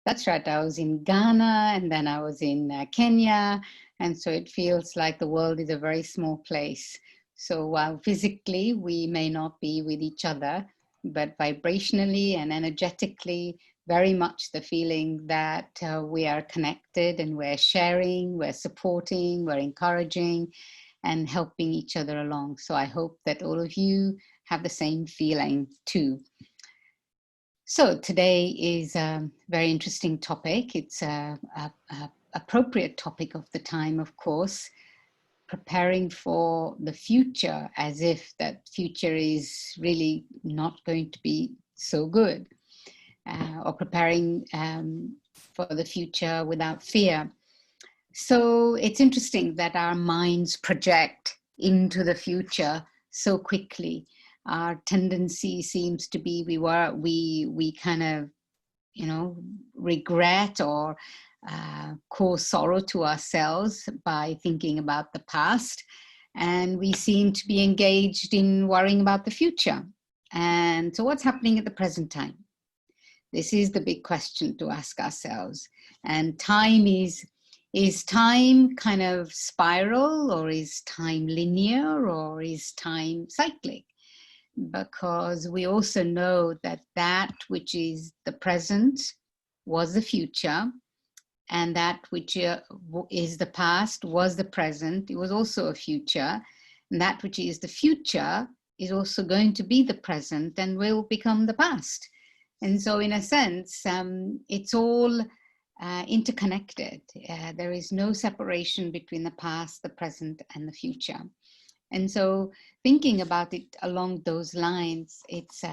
That's right. I was in Ghana and then I was in Kenya. And so it feels like the world is a very small place. So while physically we may not be with each other, but vibrationally and energetically, very much the feeling that we are connected and we're sharing, we're supporting, we're encouraging and helping each other along. So I hope that all of you have the same feeling too. So today is a very interesting topic. It's a appropriate topic of the time, of course, preparing for the future as if that future is really not going to be so good, or preparing for the future without fear. So it's interesting that our minds project into the future so quickly. Our tendency seems to be we kind of, you know, regret or cause sorrow to ourselves by thinking about the past. And we seem to be engaged in worrying about the future. And so what's happening at the present time? This is the big question to ask ourselves. And time is time kind of spiral, or is time linear, or is time cyclic? Because we also know that that which is the present was the future, and that which is the past was the present, it was also a future, and that which is the future is also going to be the present and will become the past. And so in a sense, it's all interconnected. There is no separation between the past, the present, and the future. And so thinking about it along those lines, it's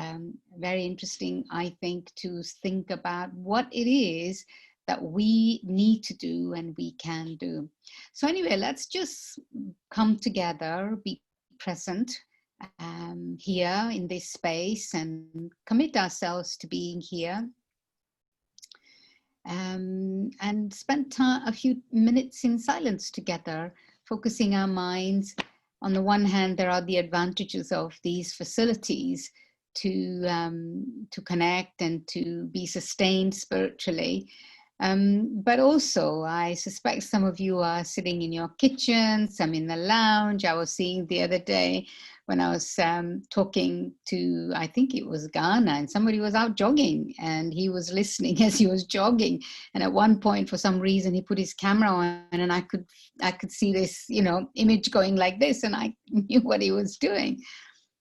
very interesting, I think, to think about what it is that we need to do and we can do. So anyway, let's just come together, be present here in this space and commit ourselves to being here. And spend a few minutes in silence together, focusing our minds. On the one hand, there are the advantages of these facilities to connect and to be sustained spiritually. But also, I suspect some of you are sitting in your kitchen, some in the lounge. I was seeing the other day when I was talking to, I think it was Ghana, and somebody was out jogging and he was listening as he was jogging. And at one point, for some reason, he put his camera on and I could see this, you know, image going like this, and I knew what he was doing.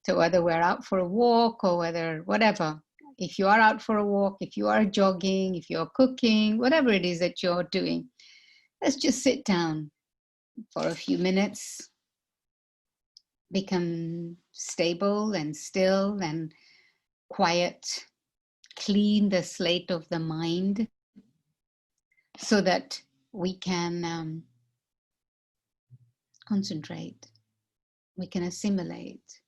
So whether we're out for a walk or whether whatever, if you are out for a walk, if you are jogging, if you're cooking, whatever it is that you're doing, let's just sit down for a few minutes, become stable and still and quiet, clean the slate of the mind so that we can concentrate, we can assimilate.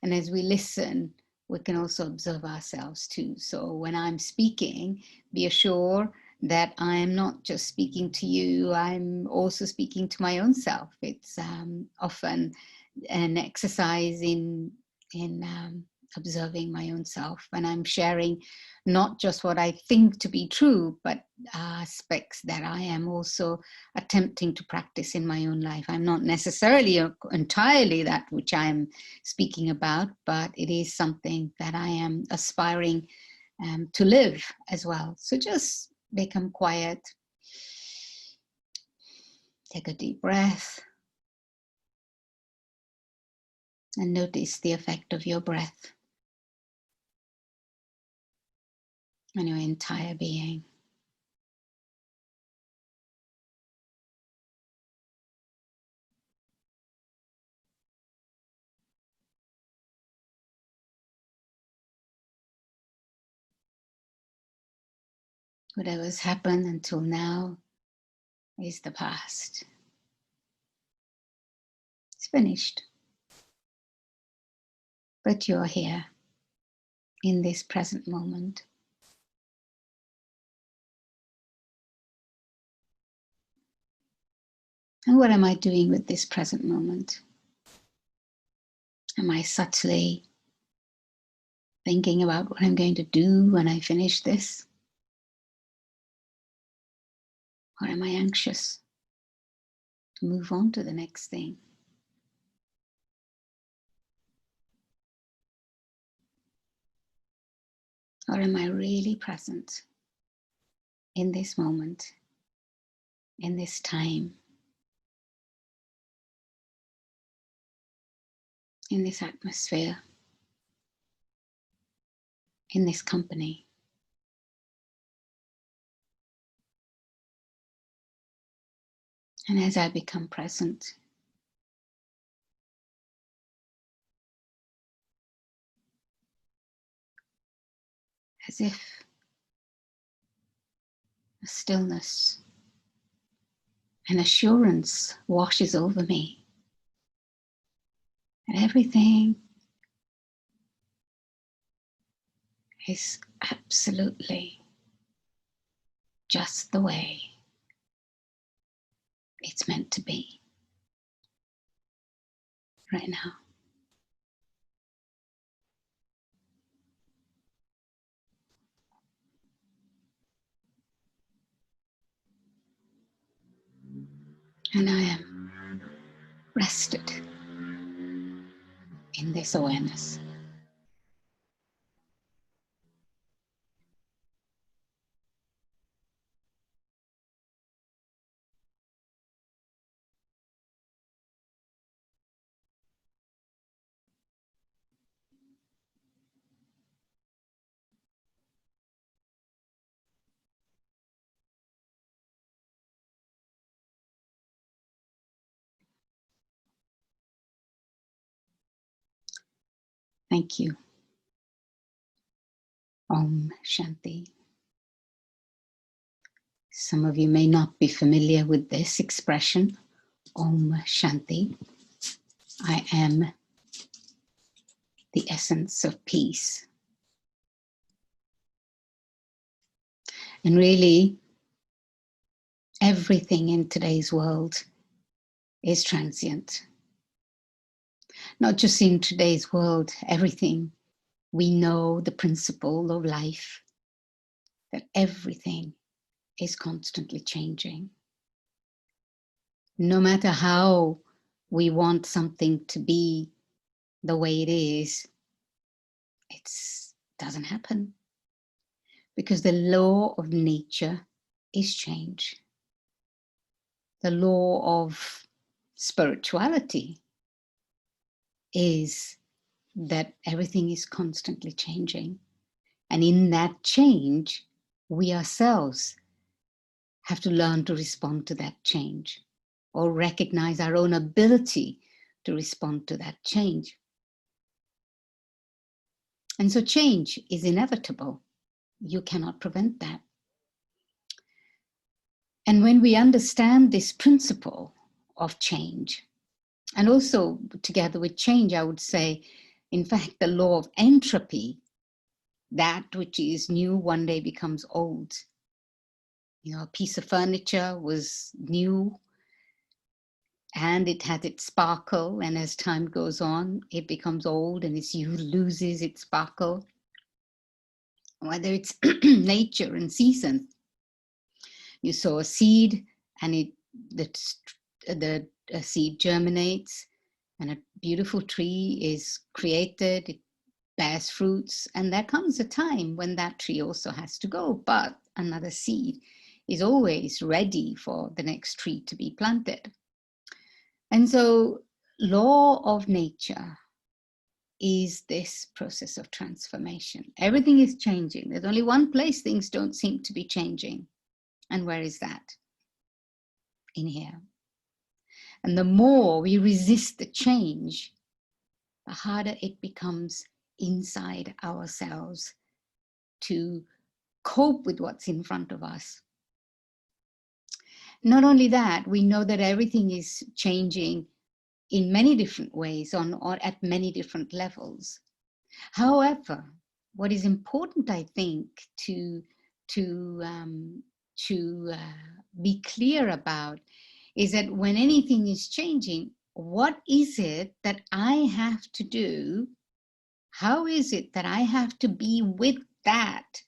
And as we listen, we can also observe ourselves too. So when I'm speaking, be assured that I am not just speaking to you, I'm also speaking to my own self. It's often an exercise in observing my own self, and I'm sharing not just what I think to be true, but aspects that I am also attempting to practice in my own life. I'm not necessarily entirely that which I'm speaking about, but it is something that I am aspiring to live as well. So just become quiet, take a deep breath, and notice the effect of your breath on your entire being. Whatever's happened until now is the past. It's finished. But you're here in this present moment. And what am I doing with this present moment? Am I subtly thinking about what I'm going to do when I finish this? Or am I anxious to move on to the next thing? Or am I really present in this moment, in this time, in this atmosphere, in this company? And as I become present, as if a stillness, an assurance washes over me, and everything is absolutely just the way it's meant to be right now. And I am rested in this awareness. Thank you. Om Shanti. Some of you may not be familiar with this expression, Om Shanti. I am the essence of peace. And really, everything in today's world is transient. Not just in today's world, everything. We know the principle of life, that everything is constantly changing. No matter how we want something to be the way it is, it doesn't happen. Because the law of nature is change. The law of spirituality is that everything is constantly changing. And in that change, we ourselves have to learn to respond to that change or recognize our own ability to respond to that change. And so change is inevitable. You cannot prevent that. And when we understand this principle of change, and also together with change, I would say, in fact, the law of entropy, that which is new one day becomes old. You know, a piece of furniture was new and it had its sparkle, and as time goes on, it becomes old and it loses its sparkle. Whether it's nature and season, you sow a seed and the seed germinates and a beautiful tree is created, it bears fruits, and there comes a time when that tree also has to go, but another seed is always ready for the next tree to be planted. And so law of nature is this process of transformation. Everything is changing. There's only one place things don't seem to be changing. And where is that? In here. And the more we resist the change, the harder it becomes inside ourselves to cope with what's in front of us. Not only that, we know that everything is changing in many different ways or at many different levels. However, what is important, I think, to be clear about is that when anything is changing, what is it that I have to do? How is it that I have to be with that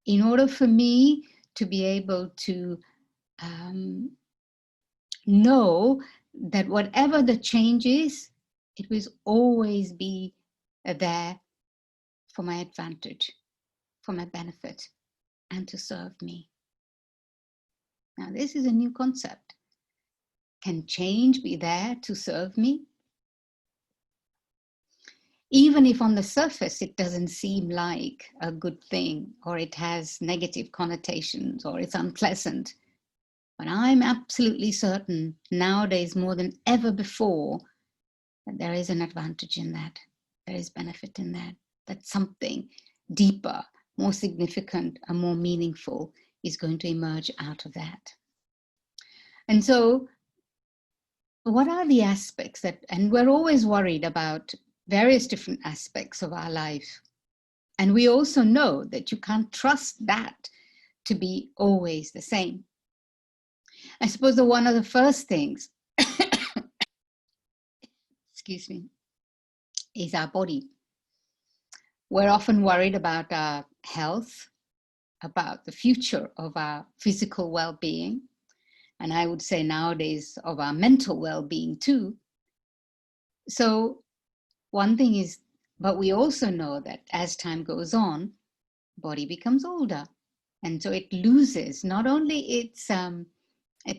in order for me to be able to um, know that whatever the change is, it will always be there for my advantage, for my benefit, and to serve me. Now, this is a new concept. Can change be there to serve me? Even if on the surface it doesn't seem like a good thing, or it has negative connotations, or it's unpleasant. But I'm absolutely certain nowadays more than ever before that there is an advantage in that. There is benefit in that. That something deeper, more significant, and more meaningful is going to emerge out of that. And so, what are the aspects that, and we're always worried about various different aspects of our life. And we also know that you can't trust that to be always the same. I suppose that one of the first things, excuse me, is our body. We're often worried about our health, about the future of our physical well-being, and I would say nowadays of our mental well-being too. So one thing is, but we also know that as time goes on, body becomes older, and so it loses not only its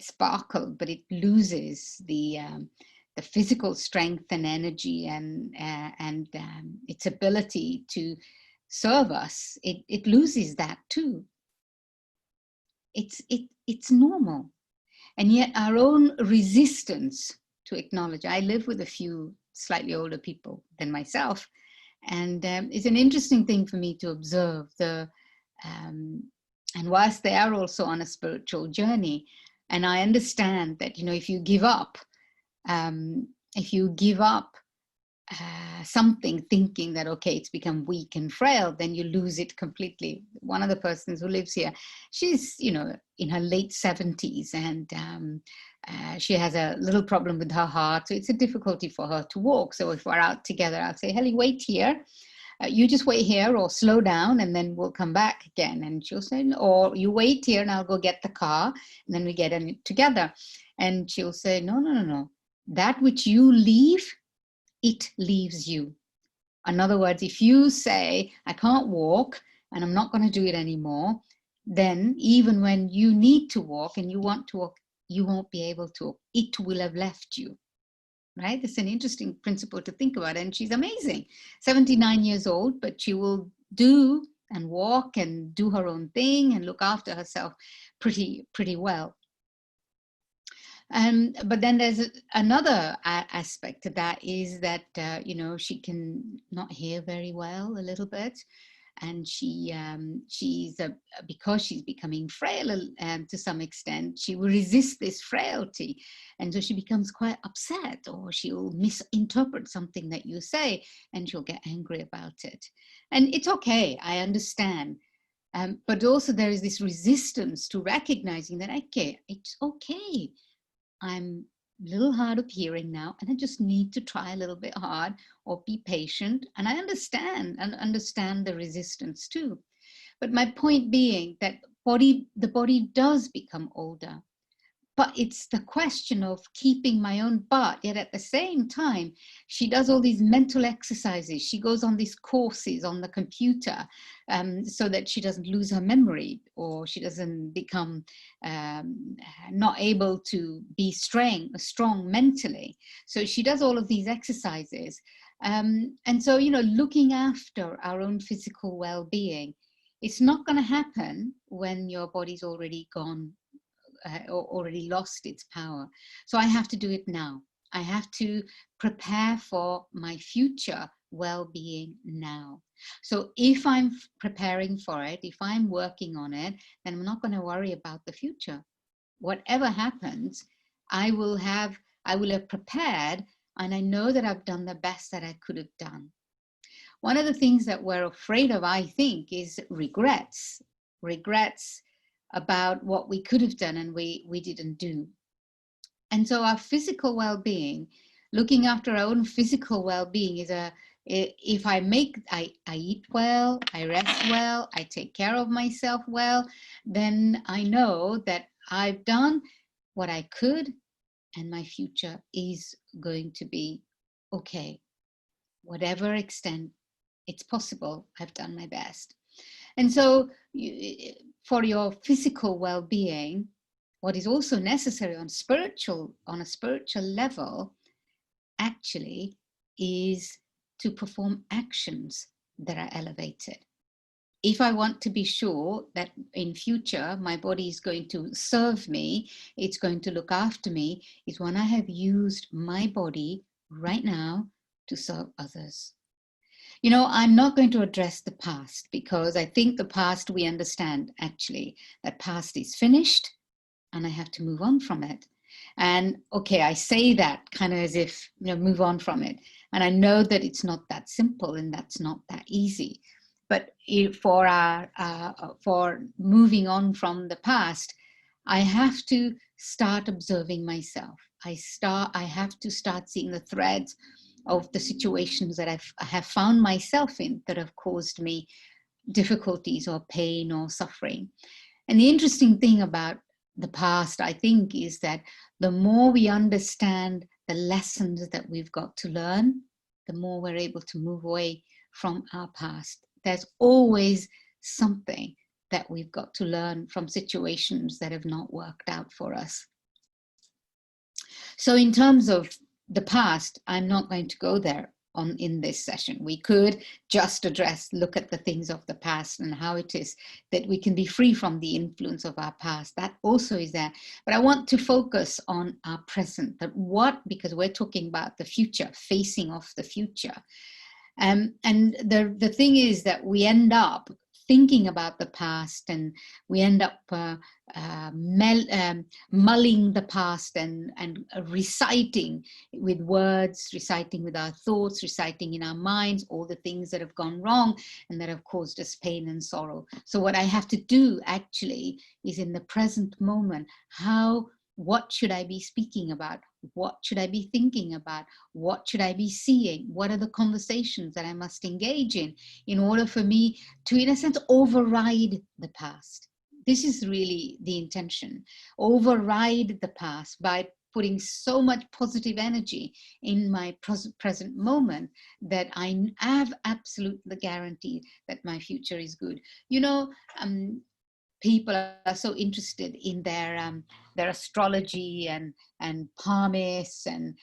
sparkle, but it loses the physical strength and energy and its ability to serve us. It loses that too. It's normal, and yet our own resistance to acknowledge. I live with a few slightly older people than myself, and it's an interesting thing for me to observe and whilst they are also on a spiritual journey, and I understand that, you know, if you give up something thinking that, okay, it's become weak and frail, then you lose it completely. One of the persons who lives here, she's, you know, in her late 70s, and she has a little problem with her heart, so it's a difficulty for her to walk. So if we're out together, I'll say, Helly, wait here. You just wait here, or slow down, and then we'll come back again. And she'll say, or you wait here and I'll go get the car, and then we get in it together. And she'll say, no. That which you leave, it leaves you. In other words, if you say, I can't walk and I'm not going to do it anymore, then even when you need to walk and you want to walk, you won't be able to. It will have left you. Right? It's an interesting principle to think about. And she's amazing, 79 years old, but she will do and walk and do her own thing and look after herself pretty well. But then there's another aspect to that, is that, you know, she can not hear very well a little bit. And because she's becoming frail to some extent, she will resist this frailty. And so she becomes quite upset, or she'll misinterpret something that you say, and she'll get angry about it. And it's okay, I understand. But also there is this resistance to recognizing that, okay, it's okay. I'm a little hard of hearing now, and I just need to try a little bit hard, or be patient. And I understand the resistance too. But my point being that the body does become older. But it's the question of keeping my own butt. Yet at the same time, she does all these mental exercises. She goes on these courses on the computer so that she doesn't lose her memory, or she doesn't become not able to be strong mentally. So she does all of these exercises. And so, you know, looking after our own physical well-being, it's not going to happen when your body's already gone, already lost its power. So I have to do it now. I have to prepare for my future well-being now. So if I'm preparing for it, if I'm working on it, then I'm not going to worry about the future. Whatever happens, I will have prepared, and I know that I've done the best that I could have done. One of the things that we're afraid of, I think, is regrets about what we could have done and we didn't do. And so our physical well-being, looking after our own physical well-being, is if I eat well, I rest well, I take care of myself well, then I know that I've done what I could, and my future is going to be okay. Whatever extent it's possible, I've done my best. And so, for your physical well-being, what is also necessary on a spiritual level, actually, is to perform actions that are elevated. If I want to be sure that in future my body is going to serve me, it's going to look after me, is when I have used my body right now to serve others. You know, I'm not going to address the past, because I think the past, we understand actually that past is finished and I have to move on from it. And okay, I say that kind of as if, move on from it. And I know that it's not that simple and that's not that easy. But for moving on from the past, I have to start observing myself. I have to start seeing the threads of the situations that I have found myself in that have caused me difficulties or pain or suffering. And the interesting thing about the past, I think, is that the more we understand the lessons that we've got to learn, the more we're able to move away from our past. There's always something that we've got to learn from situations that have not worked out for us. So in terms of the past, I'm not going to go there in this session. We could just look at the things of the past and how it is that we can be free from the influence of our past. That also is there. But I want to focus on our present, because we're talking about the future, facing off the future. And the thing is that we end up thinking about the past, and we end up mulling the past and reciting with words, reciting with our thoughts, reciting in our minds all the things that have gone wrong and that have caused us pain and sorrow. So what I have to do actually is, in the present moment, what should I be speaking about? What should I be thinking about? What should I be seeing? What are the conversations that I must engage in order for me to, in a sense, override the past? This is really the intention. Override the past by putting so much positive energy in my present moment that I have absolute guarantee that my future is good. People are so interested in their astrology and palmists and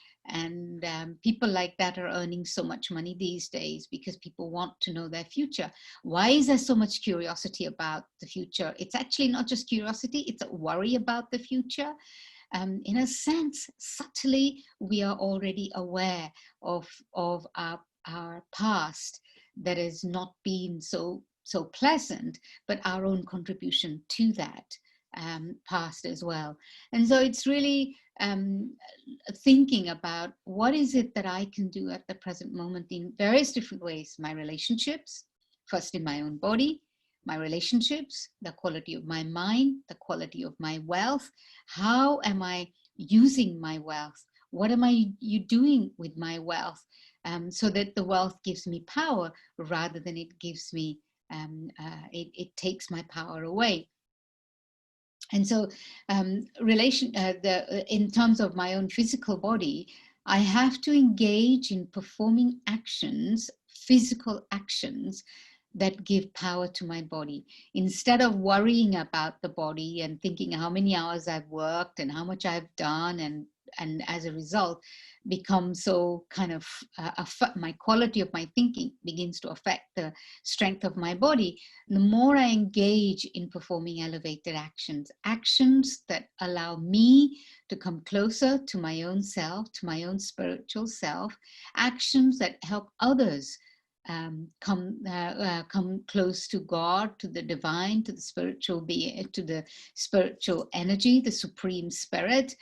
people like that are earning so much money these days because people want to know their future. Why is there so much curiosity about the future? It's actually not just curiosity, it's a worry about the future. In a sense, subtly, we are already aware of our past that has not been so pleasant, but our own contribution to that past as well. And so it's really thinking about what is it that I can do at the present moment in various different ways. My relationships, first in my own body, my relationships, the quality of my mind, the quality of my wealth. How am I using my wealth? What am I doing with my wealth? So that the wealth gives me power rather than it gives me it takes my power away. And so in terms of my own physical body, I have to engage in performing actions, physical actions, that give power to my body. Instead of worrying about the body and thinking how many hours I've worked and how much I've done, and as a result become so kind of my quality of my thinking begins to affect the strength of my body. The more I engage in performing elevated actions that allow me to come closer to my own self, to my own spiritual self, actions that help others come close to God, to the divine, to the spiritual being, to the spiritual energy, the supreme spirit.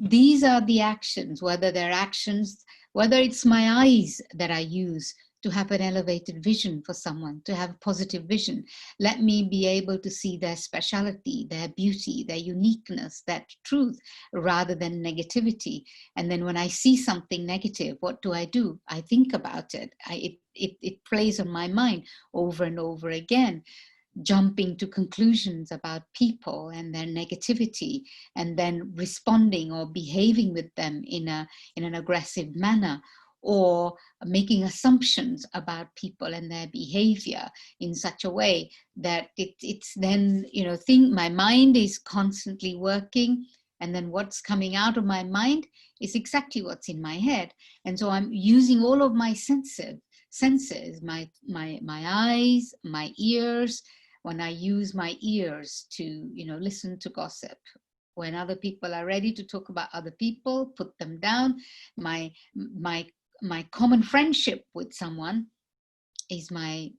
These are the actions, whether it's my eyes that I use to have an elevated vision for someone, to have a positive vision. Let me be able to see their speciality, their beauty, their uniqueness, that truth, rather than negativity. And then when I see something negative, what do? I think about it. It plays on my mind over and over again. jumping to conclusions about people and their negativity, and then responding or behaving with them in an aggressive manner, or making assumptions about people and their behavior in such a way that it's then, my mind is constantly working, and then what's coming out of my mind is exactly what's in my head. And so I'm using all of my senses, my eyes, my ears. When I use my ears to, listen to gossip, when other people are ready to talk about other people, put them down. My common friendship with someone is my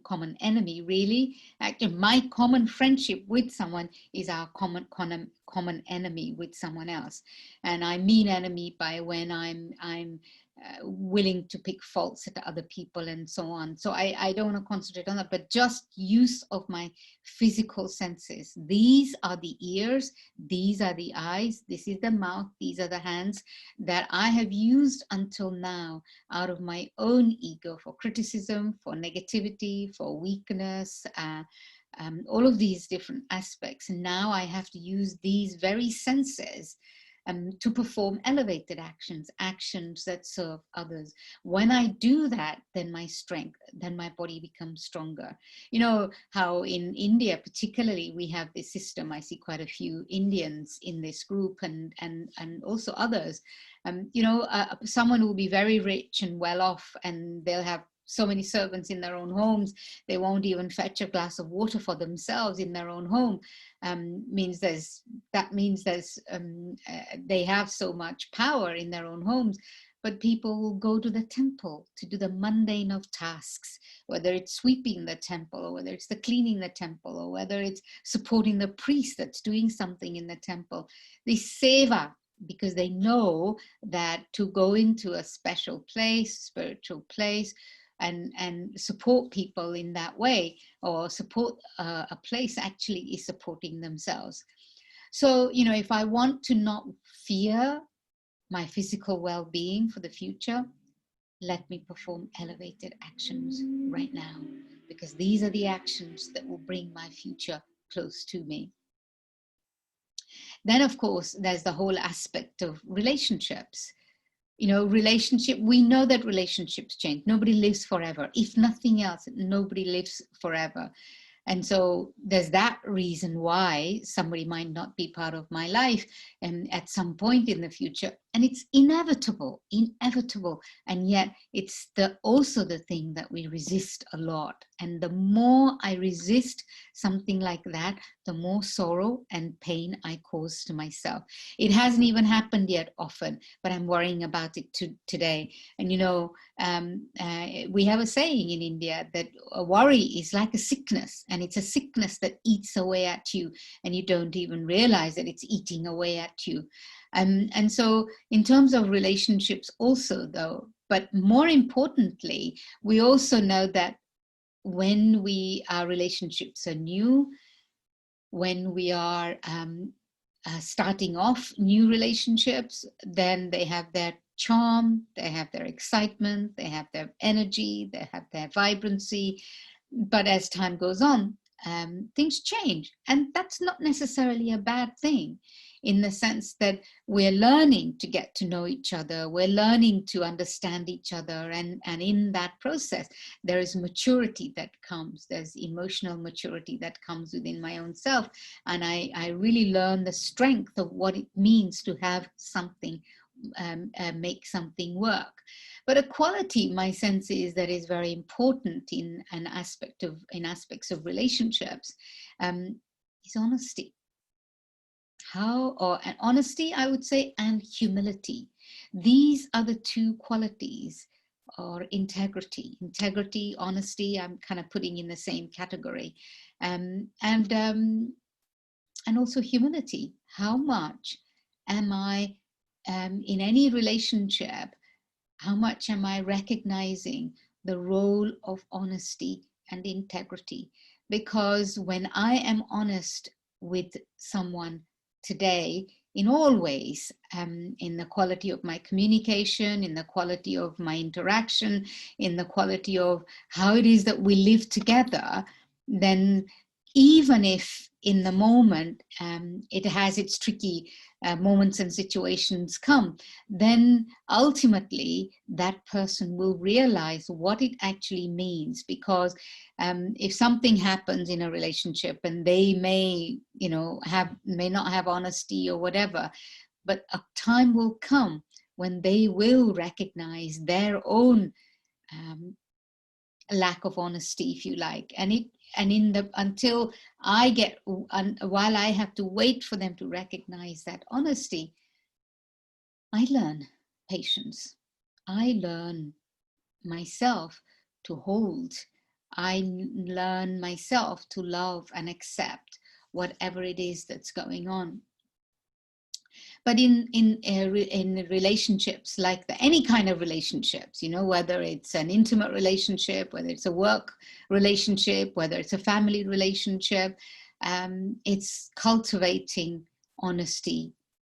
common enemy, really. Actually, my common friendship with someone is our common enemy with someone else. And I mean enemy by when I'm willing to pick faults at other people and so on. So I don't want to concentrate on that, but just use of my physical senses. These are the ears, these are the eyes, this is the mouth, these are the hands that I have used until now out of my own ego for criticism, for negativity, for weakness, all of these different aspects. And now I have to use these very senses to perform elevated actions that serve others. When I do that, then my body becomes stronger. You know how in India, particularly, we have this system. I see quite a few Indians in this group, and also others. Someone will be very rich and well off, and they'll have so many servants in their own homes, they won't even fetch a glass of water for themselves in their own home. They have so much power in their own homes. But people will go to the temple to do the mundane of tasks, whether it's sweeping the temple, or whether it's the cleaning the temple, or whether it's supporting the priest that's doing something in the temple. They seva, because they know that to go into a special place, spiritual place, and support people in that way, or support a place, actually is supporting themselves. So, if I want to not fear my physical well-being for the future, let me perform elevated actions right now, because these are the actions that will bring my future close to me. Then, of course, there's the whole aspect of relationships. We know that relationships change. Nobody lives forever. If nothing else, nobody lives forever. And so there's that reason why somebody might not be part of my life at some point in the future. And it's inevitable. And yet it's also the thing that we resist a lot. And the more I resist something like that, the more sorrow and pain I cause to myself. It hasn't even happened yet often, but I'm worrying about it today. And we have a saying in India that a worry is like a sickness, and it's a sickness that eats away at you, and you don't even realize that it's eating away at you. And so in terms of relationships also, though, but more importantly, we also know that when our relationships are new, when we are starting off new relationships, then they have their charm, they have their excitement, they have their energy, they have their vibrancy. But as time goes on, things change. And that's not necessarily a bad thing, in the sense that we're learning to get to know each other, we're learning to understand each other, and in that process, there is maturity that comes, there's emotional maturity that comes within my own self, and I really learn the strength of what it means to have something, make something work. But a quality, my sense is, that is very important in aspects of relationships, is honesty. Honesty, I would say, and humility. These are the two qualities, or integrity, honesty, I'm kind of putting in the same category, and also humility. How much am I, in any relationship, how much am I recognizing the role of honesty and integrity? Because when I am honest with someone today, in all ways, in the quality of my communication, in the quality of my interaction, in the quality of how it is that we live together, then even if in the moment it has its tricky moments and situations come, then ultimately that person will realize what it actually means. Because if something happens in a relationship and they may, may not have honesty or whatever, but a time will come when they will recognize their own lack of honesty, if you like, and in the until I get, while I have to wait for them to recognize that honesty, I learn patience. I learn myself to hold. I learn myself to love and accept whatever it is that's going on. But in relationships, like any kind of relationships, whether it's an intimate relationship, whether it's a work relationship, whether it's a family relationship, it's cultivating honesty,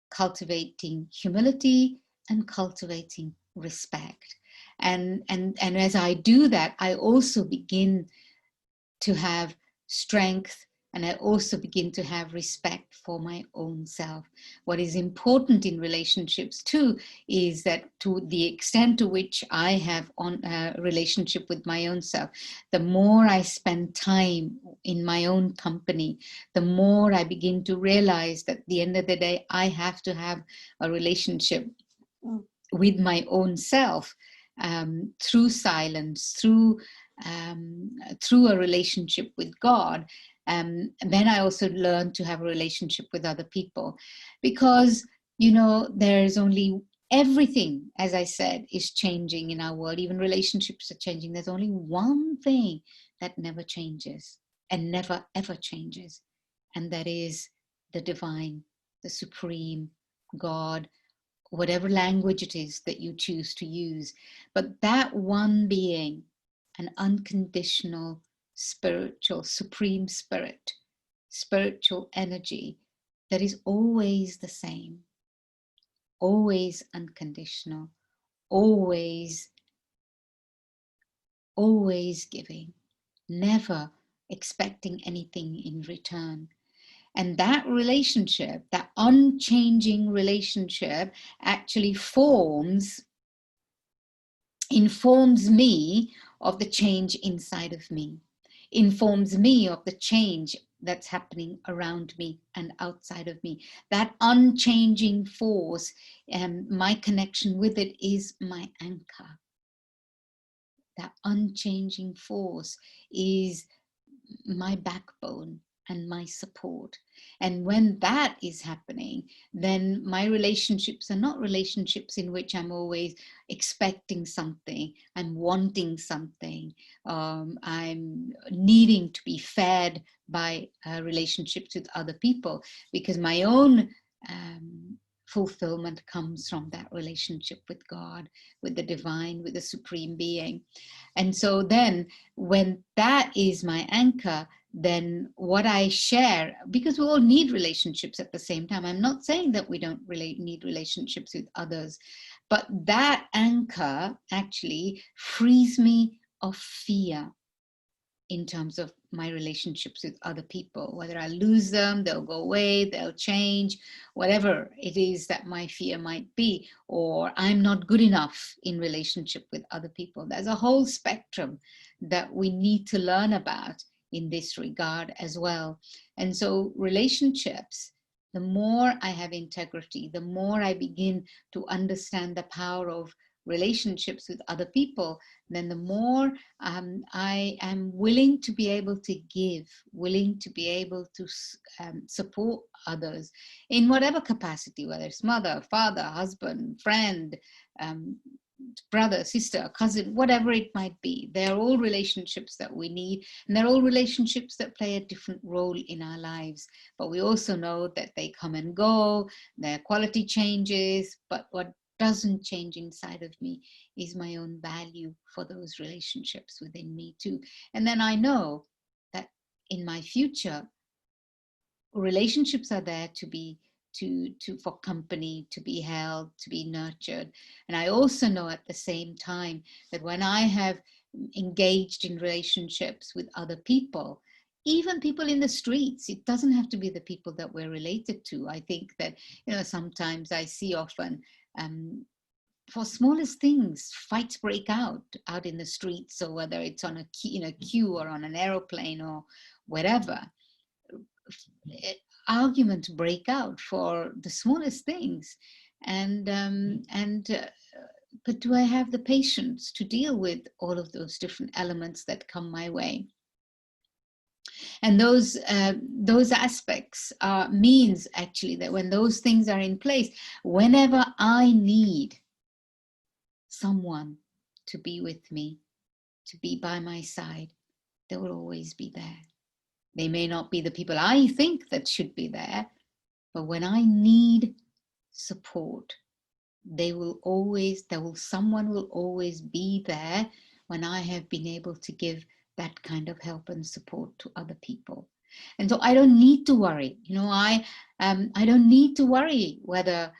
cultivating humility, and cultivating respect. And as I do that, I also begin to have strength, and I also begin to have respect for my own self. What is important in relationships too is that, to the extent to which I have a relationship with my own self, the more I spend time in my own company, the more I begin to realize that at the end of the day, I have to have a relationship with my own self, through silence, through a relationship with God. Then I also learned to have a relationship with other people, because there is only, everything, as I said, is changing in our world. Even relationships are changing. There's only one thing that never changes and never ever changes, and that is the divine, the supreme God, whatever language it is that you choose to use. But that one being, an unconditional, spiritual, supreme spirit, spiritual energy that is always the same, always unconditional, always, always giving, never expecting anything in return. And that relationship, that unchanging relationship, actually informs me of the change inside of me, informs me of the change that's happening around me and outside of me. That unchanging force, and my connection with it, is my anchor. That unchanging force is my backbone and my support. And when that is happening, then my relationships are not relationships in which I'm always expecting something, I'm wanting something, I'm needing to be fed by relationships with other people, because my own fulfillment comes from that relationship with God, with the divine, with the supreme being. And so then, when that is my anchor, then what I share, because we all need relationships at the same time. I'm not saying that we don't need relationships with others, but that anchor actually frees me of fear in terms of my relationships with other people. Whether I lose them, they'll go away, they'll change, whatever it is that my fear might be, or I'm not good enough in relationship with other people. There's a whole spectrum that we need to learn about in this regard as well. And so relationships, the more I have integrity, the more I begin to understand the power of relationships with other people, then the more I am willing to be able to give, willing to be able to support others in whatever capacity, whether it's mother, father, husband, friend, brother, sister, cousin, whatever it might be. They're all relationships that we need, and they're all relationships that play a different role in our lives. But we also know that they come and go, their quality changes, but what doesn't change inside of me is my own value for those relationships within me too. And then I know that in my future, relationships are there to be for company, to be held, to be nurtured. And I also know at the same time that when I have engaged in relationships with other people, even people in the streets, it doesn't have to be the people that we're related to. I think that, sometimes I see often, for smallest things, fights break out in the streets. So whether it's on a queue or on an aeroplane or whatever, arguments break out for the smallest things. But do I have the patience to deal with all of those different elements that come my way? And those aspects means actually that when those things are in place, whenever I need someone to be with me, to be by my side, they will always be there. They may not be the people I think that should be there, but when I need support, someone will always be there when I have been able to give that kind of help and support to other people. And so I don't need to worry. I don't need to worry whether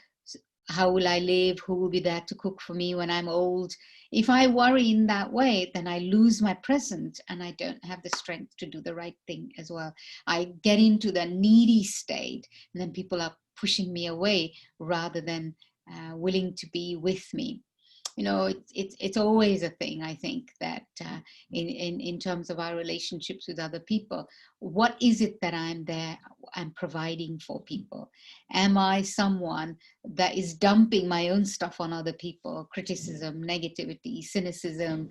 how will I live, who will be there to cook for me when I'm old. If I worry in that way, then I lose my present and I don't have the strength to do the right thing as well. I get into the needy state, and then people are pushing me away rather than willing to be with me. It's always a thing, I think, that in terms of our relationships with other people, what is it that I'm providing for people? Am I someone that is dumping my own stuff on other people? Criticism, negativity, cynicism,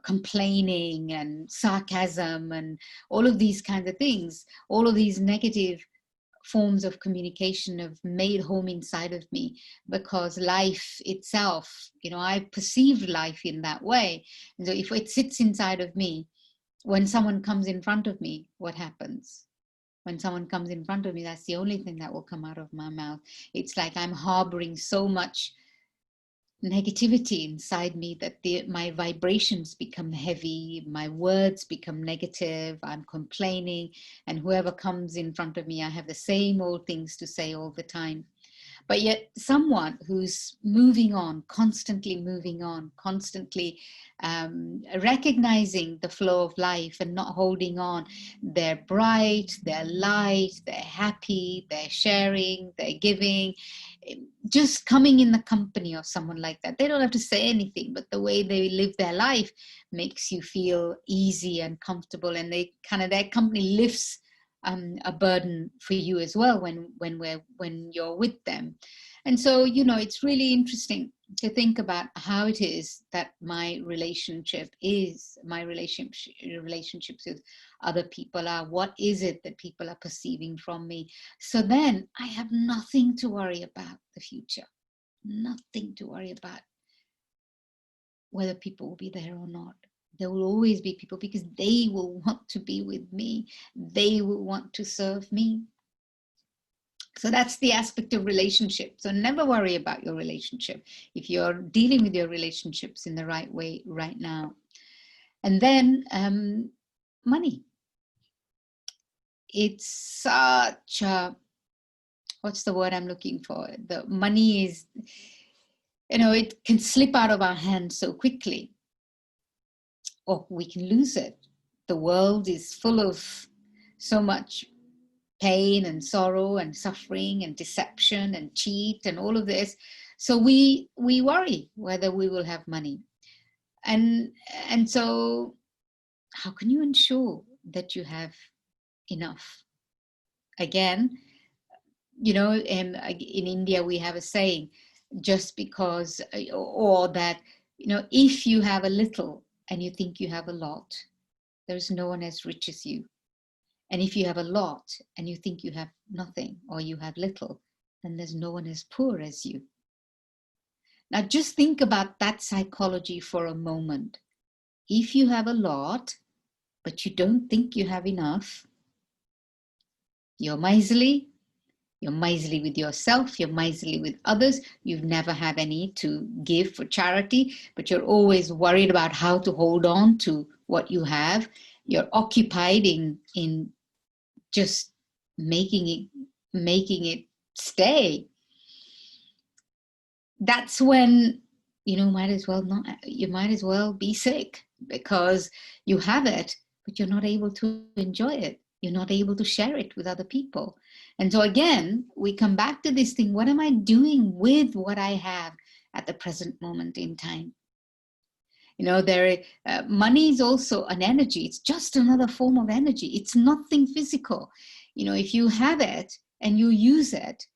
complaining and sarcasm and all of these kinds of things, all of these negative forms of communication have made home inside of me, because life itself, I perceived life in that way. And so if it sits inside of me, when someone comes in front of me, what happens? When someone comes in front of me, that's the only thing that will come out of my mouth. It's like I'm harboring so much negativity inside me that my vibrations become heavy, my words become negative, I'm complaining, and whoever comes in front of me, I have the same old things to say all the time. But yet someone who's moving on, constantly recognizing the flow of life and not holding on, they're bright, they're light, they're happy, they're sharing, they're giving. Just coming in the company of someone like that, they don't have to say anything, but the way they live their life makes you feel easy and comfortable, and their company lifts a burden for you as well when you're with them. And so it's really interesting to think about how it is that my relationships with other people are. What is it that people are perceiving from me? So then I have nothing to worry about the future, nothing to worry about whether people will be there or not. There will always be people, because they will want to be with me. They will want to serve me. So that's the aspect of relationship. So never worry about your relationship if you're dealing with your relationships in the right way right now. And then money. It's such a, what's the word I'm looking for? The money is, it can slip out of our hands so quickly, or we can lose it. The world is full of so much pain and sorrow and suffering and deception and cheat and all of this. So we worry whether we will have money. And so how can you ensure that you have enough? Again, in India we have a saying, just because, or that, if you have a little and you think you have a lot, there's no one as rich as you. And if you have a lot and you think you have nothing or you have little, then there's no one as poor as you. Now just think about that psychology for a moment. If you have a lot, but you don't think you have enough, you're miserly. You're miserly with yourself, you're miserly with others, you've never had any to give for charity, but you're always worried about how to hold on to what you have. You're occupied in just making it stay, that's when, might as well not, you might as well be sick, because you have it, but you're not able to enjoy it. You're not able to share it with other people. And so again, we come back to this thing: what am I doing with what I have at the present moment in time? Money is also an energy. It's just another form of energy. It's nothing physical. If you have it and you use it,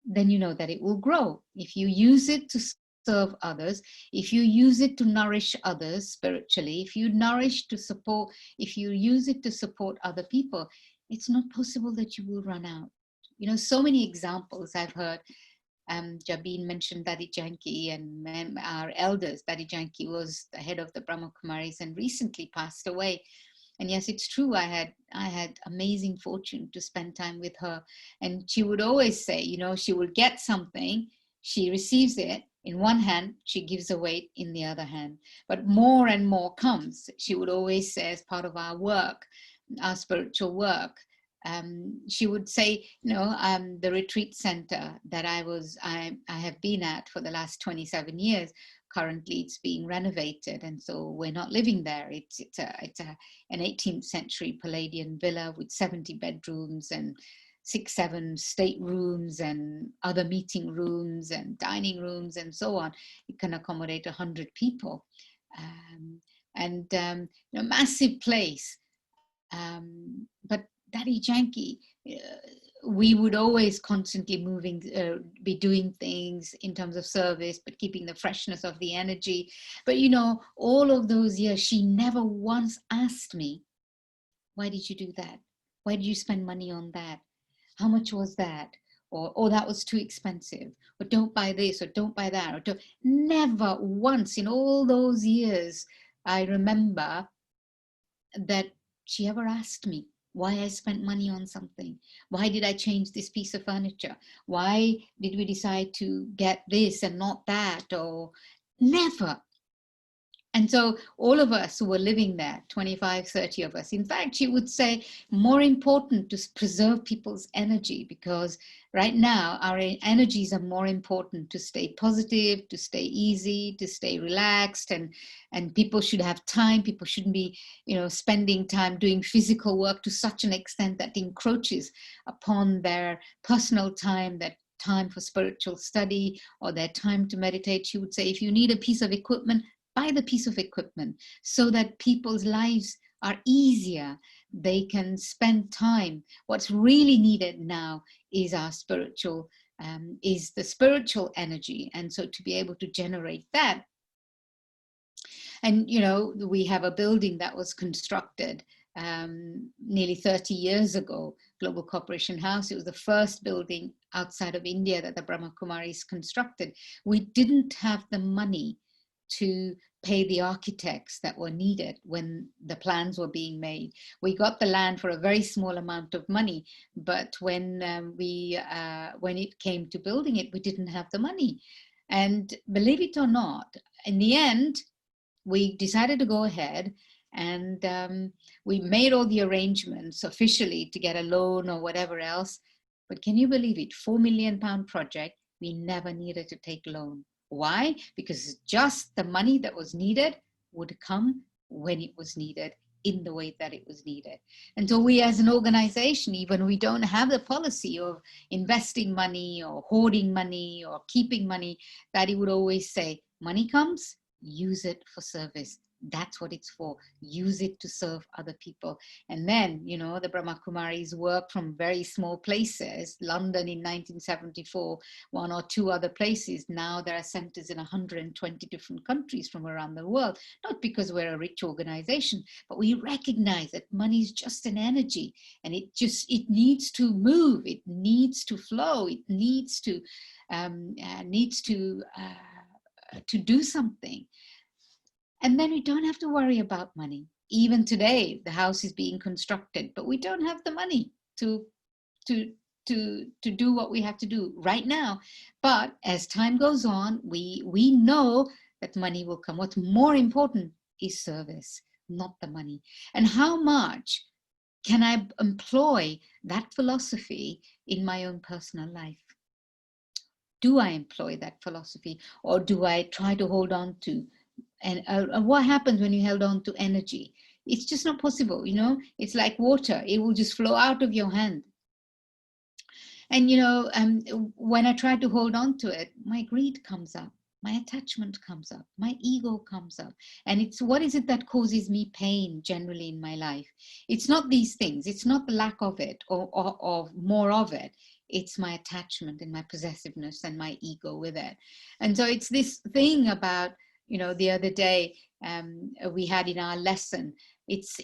then you know that it will grow. If you use it to serve others, if you use it to nourish others spiritually, if you use it to support other people, it's not possible that you will run out. So many examples I've heard. Jabin mentioned Dadi Janki, and our elders. Dadi Janki was the head of the Brahma Kumaris and recently passed away. And yes, it's true. I had amazing fortune to spend time with her, and she would always say, she will get something, she receives it in one hand, she gives away in the other hand, but more and more comes. She would always say, as part of our work, our spiritual work, she would say, the retreat center that I have been at for the last 27 years. Currently, it's being renovated, and so we're not living there. It's an 18th century Palladian villa with 70 bedrooms and 6-7 staterooms and other meeting rooms and dining rooms and so on. It can accommodate 100 people, and massive place. But Daddy Janki, we would always constantly be doing things in terms of service, but keeping the freshness of the energy. But all of those years, she never once asked me, why did you do that? Why did you spend money on that? How much was that? Or, oh, that was too expensive. Or don't buy this, or don't buy that. Or don't. Never once in all those years, I remember that she ever asked me why I spent money on something. Why did I change this piece of furniture? Why did we decide to get this and not that? Or never. And so all of us who were living there, 25, 30 of us, in fact, she would say, more important to preserve people's energy, because right now our energies are more important to stay positive, to stay easy, to stay relaxed, and people should have time. People shouldn't be, spending time doing physical work to such an extent that encroaches upon their personal time, that time for spiritual study or their time to meditate. She would say, if you need a piece of equipment, buy the piece of equipment so that people's lives are easier. They can spend time. What's really needed now is the spiritual energy. And so to be able to generate that. And, we have a building that was constructed nearly 30 years ago, Global Corporation House. It was the first building outside of India that the Brahma Kumaris constructed. We didn't have the money to pay the architects that were needed when the plans were being made. We got the land for a very small amount of money, but when it came to building it, we didn't have the money. And believe it or not, in the end, we decided to go ahead, and we made all the arrangements officially to get a loan or whatever else. But can you believe it? £4 million project, we never needed to take loan. Why? Because just the money that was needed would come when it was needed, in the way that it was needed. And so we as an organization, even we don't have the policy of investing money or hoarding money or keeping money, that it would always say, money comes, use it for service. That's what it's for. Use it to serve other people. And then, the Brahma Kumaris work from very small places. London in 1974, one or two other places. Now there are centers in 120 different countries from around the world. Not because we're a rich organization, but we recognize that money is just an energy, and it needs to move. It needs to flow. It needs to do something. And then we don't have to worry about money. Even today, the house is being constructed, but we don't have the money to do what we have to do right now. But as time goes on, we know that money will come. What's more important is service, not the money. And how much can I employ that philosophy in my own personal life? Do I employ that philosophy, or do I try to hold on to? And what happens when you hold on to energy? It's just not possible, you know. It's like water; it will just flow out of your hand. And when I try to hold on to it, my greed comes up, my attachment comes up, my ego comes up. And it's, what is it that causes me pain generally in my life? It's not these things, it's not the lack of it, or more of it. It's my attachment and my possessiveness and my ego with it. And so it's this thing about, the other day, we had in our lesson, it's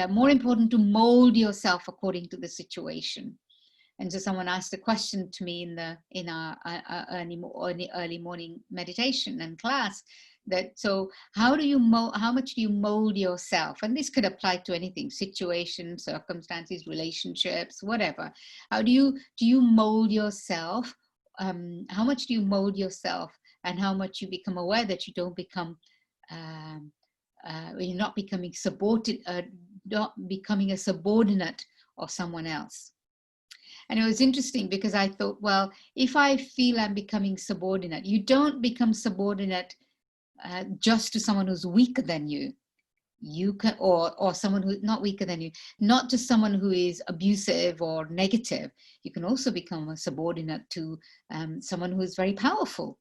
more important to mold yourself according to the situation. And so someone asked a question to me in our early morning meditation and class, that, so how much do you mold yourself? And this could apply to anything: situations, circumstances, relationships, whatever. How do you mold yourself? How much do you mold yourself, and how much you become aware that you don't become you're not becoming not becoming a subordinate of someone else. And it was interesting because I thought, well, if I feel I'm becoming subordinate, you don't become subordinate just to someone who's weaker than you. You can, or someone who's not weaker than you, not to someone who is abusive or negative. You can also become a subordinate to someone who is very powerful.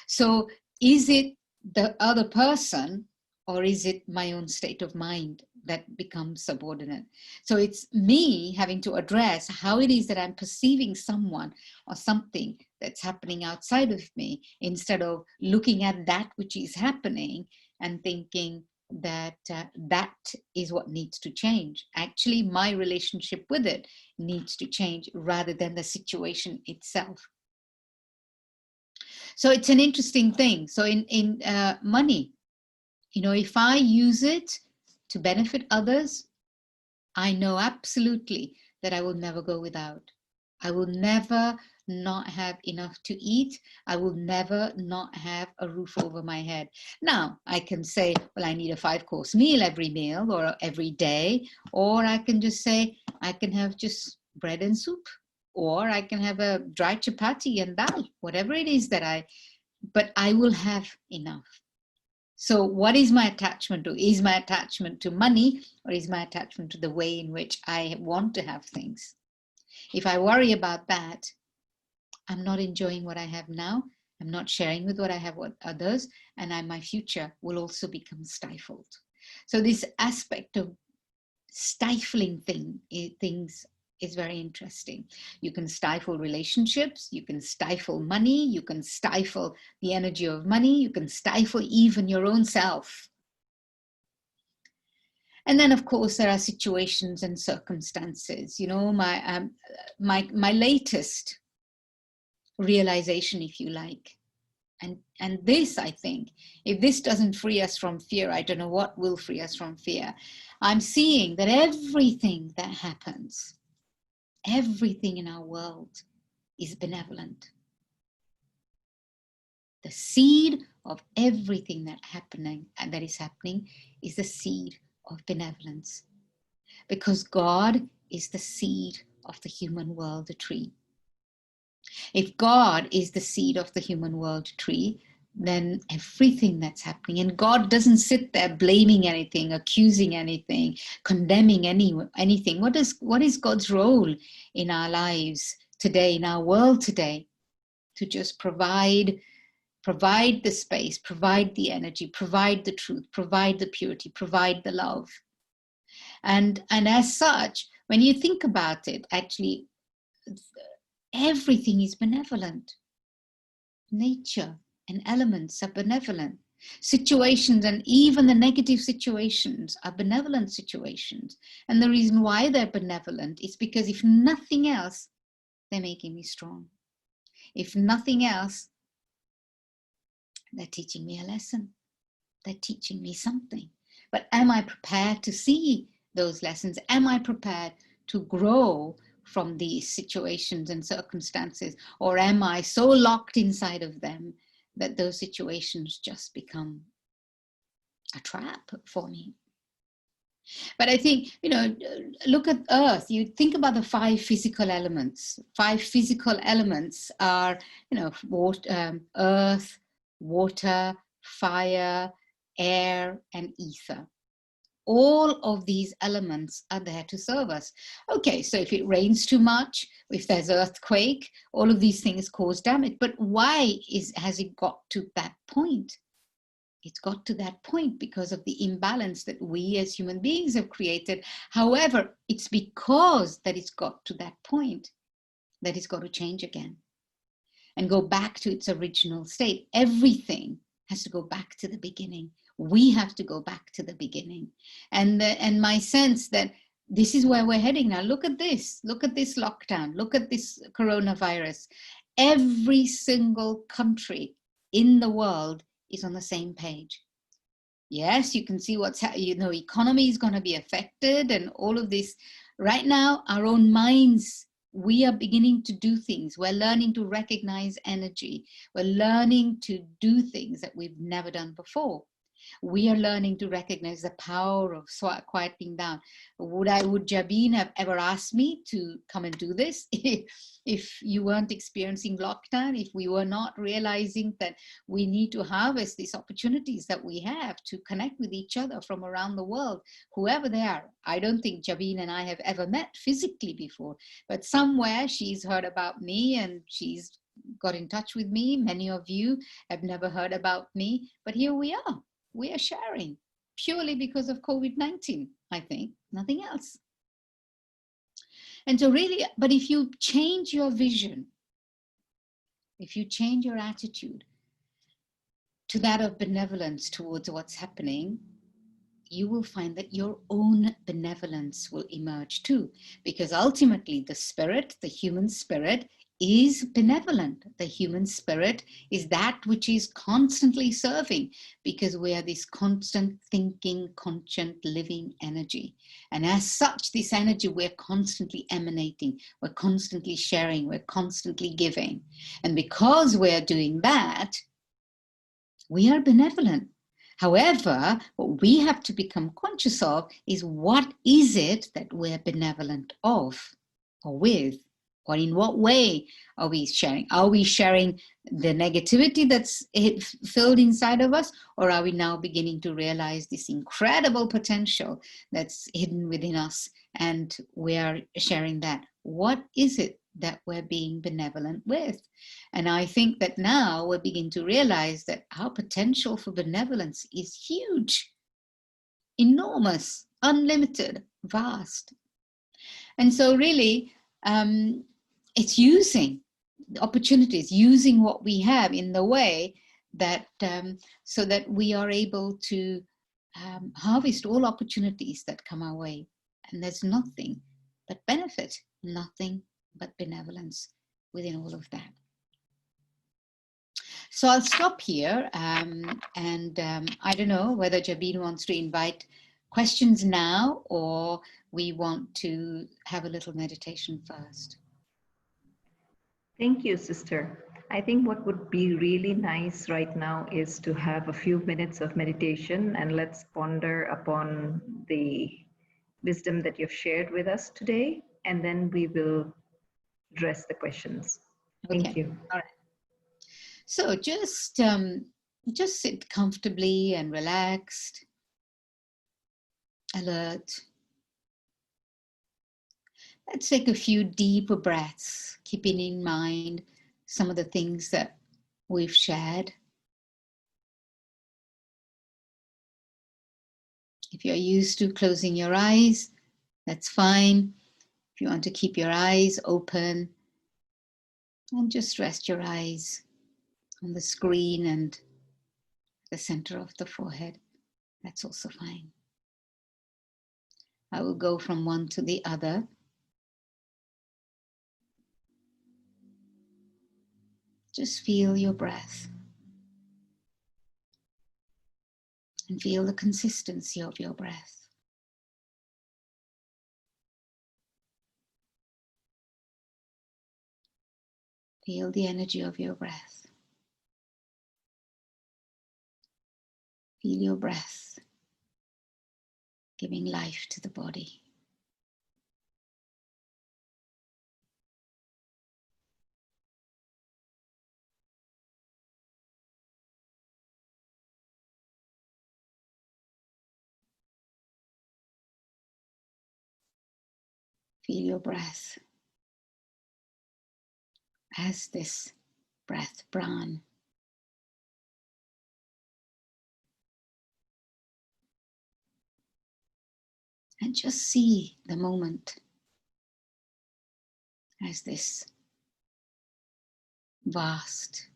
So is it the other person, or is it my own state of mind that becomes subordinate? So it's me having to address how it is that I'm perceiving someone or something that's happening outside of me, instead of looking at that which is happening and thinking that that is what needs to change. Actually, my relationship with it needs to change rather than the situation itself. So it's an interesting thing. So in money, if I use it to benefit others, I know absolutely that I will never go without. I will never not have enough to eat. I will never not have a roof over my head. Now, I can say, well, I need a 5-course meal every meal or every day, or I can just say, I can have just bread and soup, or I can have a dry chapati and dal, whatever it is but I will have enough. So what is my attachment to? Is my attachment to money, or is my attachment to the way in which I want to have things? If I worry about that, I'm not enjoying what I have now. I'm not sharing with what I have with others, and my future will also become stifled. So this aspect of stifling things is very interesting. You can stifle relationships, you can stifle money, you can stifle the energy of money, you can stifle even your own self. And then, of course, there are situations and circumstances. My latest realization, if you like, and this, I think, if this doesn't free us from fear, I don't know what will free us from fear. I'm seeing that everything that happens, everything in our world is benevolent. The seed of everything that is happening is the seed of benevolence, because God is the seed of the human world, the tree. If God is the seed of the human world tree, then everything that's happening, and God doesn't sit there blaming anything, accusing anything, condemning anything. What is God's role in our lives today, in our world today? To just provide the space, provide the energy, provide the truth, provide the purity, provide the love. And as such, when you think about it, actually, everything is benevolent. Nature and elements are benevolent. Situations, and even the negative situations, are benevolent situations. And the reason why they're benevolent is because, if nothing else, they're making me strong. If nothing else, they're teaching me a lesson. They're teaching me something. But am I prepared to see those lessons? Am I prepared to grow from these situations and circumstances? Or am I so locked inside of them that those situations just become a trap for me? But I think, look at Earth. You think about the five physical elements. Five physical elements are, earth, water, fire, air, and ether. All of these elements are there to serve us. Okay, so if it rains too much, if there's earthquake, all of these things cause damage. But why has it got to that point? It's got to that point because of the imbalance that we as human beings have created. However, it's because that it's got to that point that it's got to change again and go back to its original state. Everything has to go back to the beginning. We have to go back to the beginning. And my sense that this is where we're heading now. Look at this lockdown. Look at this coronavirus. Every single country in the world is on the same page. Yes, you can see economy is going to be affected and all of this. Right now, our own minds, we are beginning to do things. We're learning to recognize energy. We're learning to do things that we've never done before. We are learning to recognize the power of quieting down. Would Jabin have ever asked me to come and do this if you weren't experiencing lockdown, if we were not realizing that we need to harvest these opportunities that we have to connect with each other from around the world, whoever they are. I don't think Jabin and I have ever met physically before, but somewhere she's heard about me and she's got in touch with me. Many of you have never heard about me, but here we are. We are sharing purely because of COVID-19, I think, nothing else. And so really, but if you change your vision, if you change your attitude to that of benevolence towards what's happening, you will find that your own benevolence will emerge too, because ultimately the spirit, the human spirit, is benevolent. The human spirit is that which is constantly serving, because we are this constant thinking, constant living energy. And as such, this energy we're constantly emanating, we're constantly sharing, we're constantly giving. And because we're doing that, we are benevolent. However, what we have to become conscious of is what is it that we're benevolent of or with? Or in what way are we sharing? Are we sharing the negativity that's filled inside of us? Or are we now beginning to realize this incredible potential that's hidden within us and we are sharing that? What is it that we're being benevolent with? And I think that now we begin to realize that our potential for benevolence is huge, enormous, unlimited, vast. And so really, it's using the opportunities, using what we have in the way that so that we are able to harvest all opportunities that come our way. And there's nothing but benefit, nothing but benevolence within all of that. So I'll stop here and I don't know whether Jabin wants to invite questions now or we want to have a little meditation first. Thank you, sister. I think what would be really nice right now is to have a few minutes of meditation and let's ponder upon the wisdom that you've shared with us today, and then we will address the questions. Thank you. All right. So just sit comfortably and relaxed, alert. Let's take a few deeper breaths, keeping in mind some of the things that we've shared. If you're used to closing your eyes, that's fine. If you want to keep your eyes open, and just rest your eyes on the screen and the center of the forehead, that's also fine. I will go from one to the other. Just feel your breath and feel the consistency of your breath. Feel the energy of your breath. Feel your breath giving life to the body. Feel your breath as this breath, pran. And just see the moment as this vast,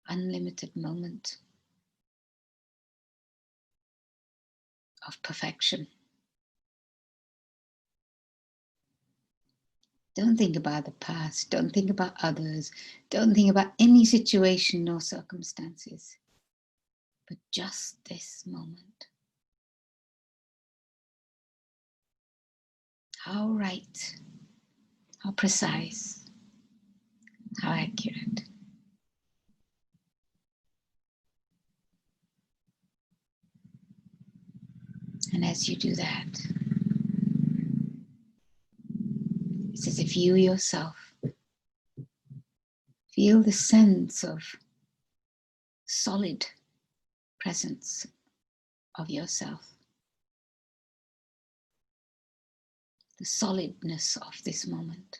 unlimited moment of perfection. Don't think about the past. Don't think about others. Don't think about any situation or circumstances, but just this moment. How right, how precise, how accurate. And as you do that, it's as if you yourself feel the sense of solid presence of yourself, the solidness of this moment.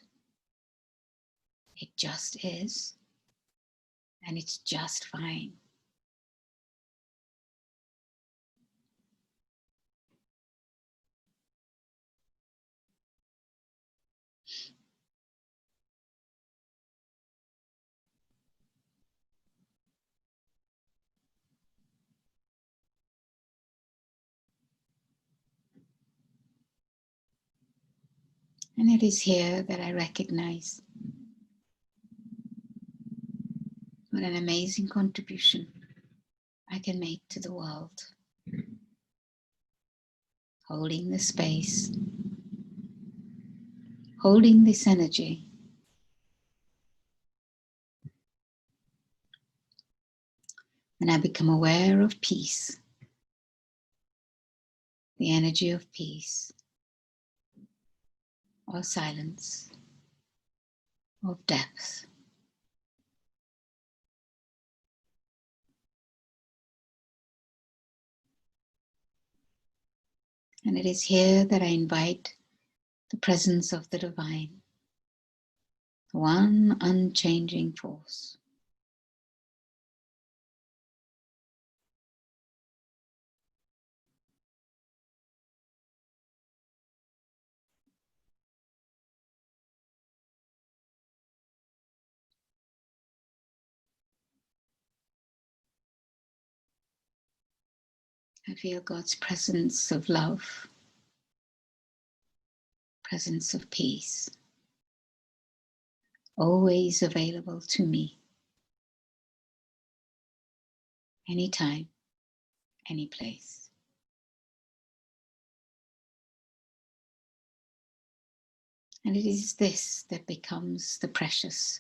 It just is, and it's just fine. And it is here that I recognize what an amazing contribution I can make to the world. Holding the space, holding this energy, and I become aware of peace, the energy of peace, or silence, of depth. And it is here that I invite the presence of the divine, the one unchanging force. I feel God's presence of love, presence of peace, always available to me, anytime, any place. And it is this that becomes the precious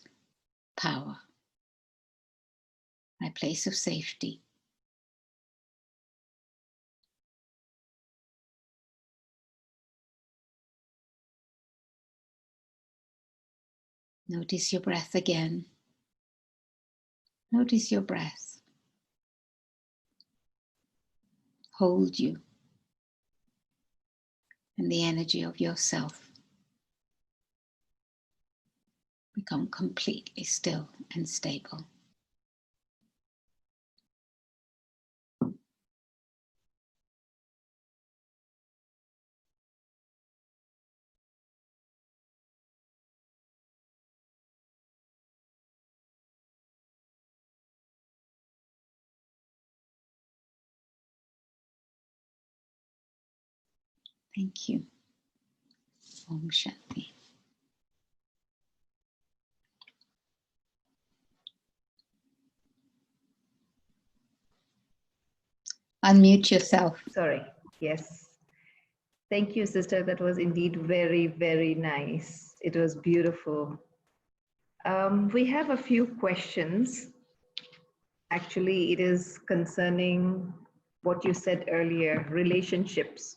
power, my place of safety. Notice your breath again. Notice your breath. Hold you and the energy of yourself. Become completely still and stable. Thank you. Om Shanti. Unmute yourself. Sorry. Yes. Thank you, sister. That was indeed very, very nice. It was beautiful. We have a few questions. Actually, it is concerning what you said earlier, relationships.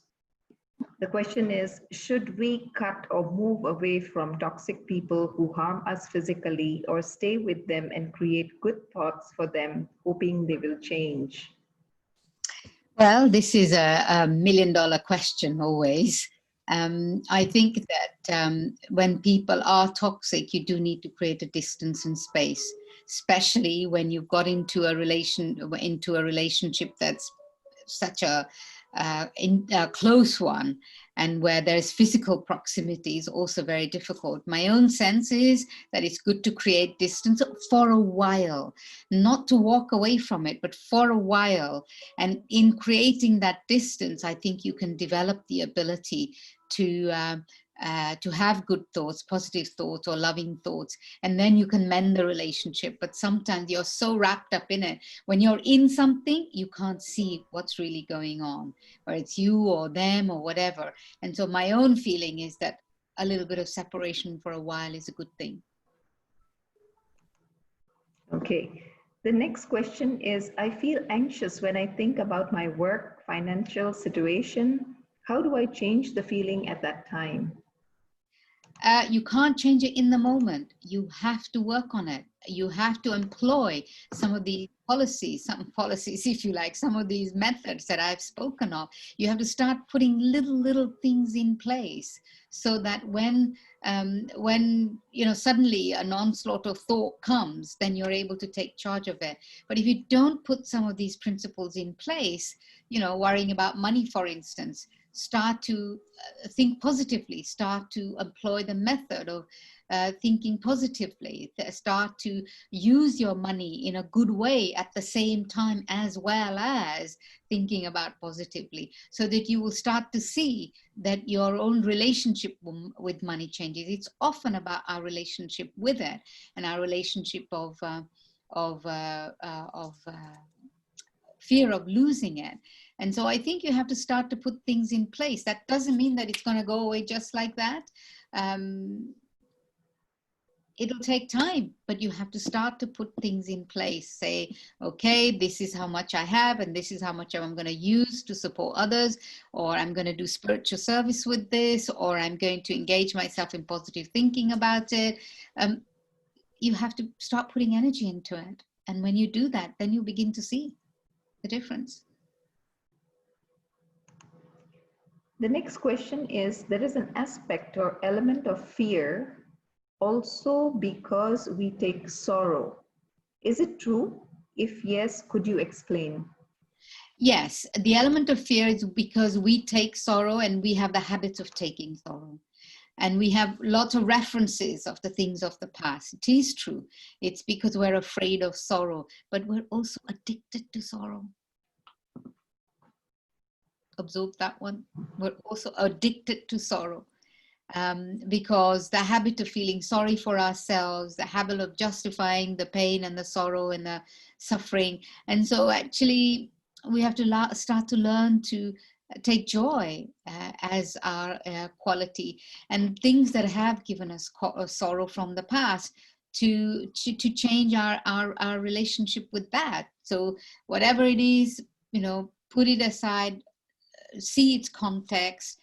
The question is, should we cut or move away from toxic people who harm us physically, or stay with them and create good thoughts for them, hoping they will change? Well, this is a million-dollar question always. I think that when people are toxic, you do need to create a distance and space, especially when you've got into a relationship that's such a close one, and where there's physical proximity is also very difficult. My own sense is that it's good to create distance for a while, not to walk away from it, but for a while. And in creating that distance, I think you can develop the ability to have good thoughts, positive thoughts, or loving thoughts, and then you can mend the relationship. But sometimes you're so wrapped up in it. When you're in something, you can't see what's really going on, or it's you or them or whatever. And so my own feeling is that a little bit of separation for a while is a good thing. Okay. The next question is, I feel anxious when I think about my work, financial situation. How do I change the feeling at that time? You can't change it in the moment. You have to work on it. You have to employ some of the policies, if you like, some of these methods that I've spoken of. You have to start putting little things in place, so that when suddenly an onslaught of thought comes, then you're able to take charge of it. But if you don't put some of these principles in place, worrying about money, for instance, start to think positively, start to employ the method of thinking positively, start to use your money in a good way at the same time, as well as thinking about positively, so that you will start to see that your own relationship with money changes. It's often about our relationship with it, and our relationship of fear of losing it. And so I think you have to start to put things in place. That doesn't mean that it's going to go away just like that. It'll take time, but you have to start to put things in place. Say, okay, this is how much I have, and this is how much I'm going to use to support others, or I'm going to do spiritual service with this, or I'm going to engage myself in positive thinking about it. You have to start putting energy into it. And when you do that, then you begin to see the difference. The next question is, there is an aspect or element of fear also because we take sorrow. Is it true? If yes, could you explain? Yes, the element of fear is because we take sorrow, and we have the habit of taking sorrow. And we have lots of references of the things of the past. It is true. It's because we're afraid of sorrow, but we're also addicted to sorrow. Observe that one. We're also addicted to sorrow. Because the habit of feeling sorry for ourselves, the habit of justifying the pain and the sorrow and the suffering. And so actually we have to start to learn to take joy as our quality, and things that have given us sorrow from the past, to change our relationship with that. So whatever it is, put it aside, see its context.